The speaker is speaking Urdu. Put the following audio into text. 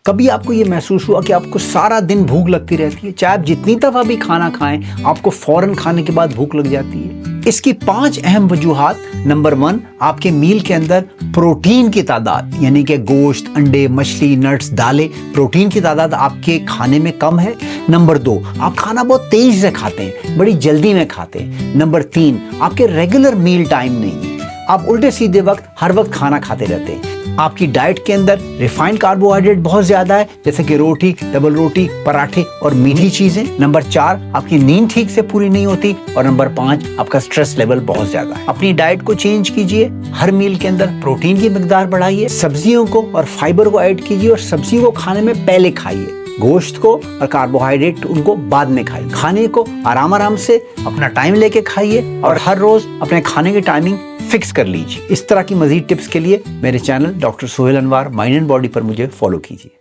کبھی آپ کو یہ محسوس ہوا کہ آپ کو سارا دن بھوک لگتی رہتی ہے؟ چاہے آپ جتنی دفعہ بھی کھانا کھائیں آپ کو فوراً کھانے کے بعد بھوک لگ جاتی ہے؟ اس کی 5 اہم وجوہات: نمبر 1، آپ کے میل کے اندر پروٹین کی تعداد، یعنی کہ گوشت، انڈے، مچھلی، نٹس، دالیں، پروٹین کی تعداد آپ کے کھانے میں کم ہے۔ نمبر 2، آپ کھانا بہت تیز سے کھاتے ہیں، بڑی جلدی میں کھاتے ہیں۔ نمبر 3، آپ کے ریگولر میل ٹائم نہیں ہے، آپ الٹے سیدھے ہر وقت کھانا کھاتے رہتے ہیں۔ آپ کی ڈائٹ کے اندر ریفائنڈ کاربوہائیڈریٹ بہت زیادہ ہے، جیسے کہ روٹی، ڈبل روٹی، پراٹھے اور میٹھی چیزیں۔ نمبر 4، آپ کی نیند ٹھیک سے پوری نہیں ہوتی۔ اور نمبر 5، آپ کا سٹریس لیول بہت زیادہ ہے۔ اپنی ڈائٹ کو چینج کیجئے، ہر میل کے اندر پروٹین کی مقدار بڑھائیے، سبزیوں کو اور فائبر کو ایڈ کیجئے، اور سبزیوں کو کھانے میں پہلے کھائیے، گوشت کو اور کاربوہائیڈریٹ ان کو بعد میں کھائیے۔ کھانے کو آرام سے اپنا ٹائم لے کے کھائیے، اور ہر روز اپنے کھانے کی ٹائمنگ فکس کر لیجیے۔ اس طرح کی مزید ٹپس کے لیے میرے channel doctor Suhail Anwar mind and body پر مجھے فالو کیجیے۔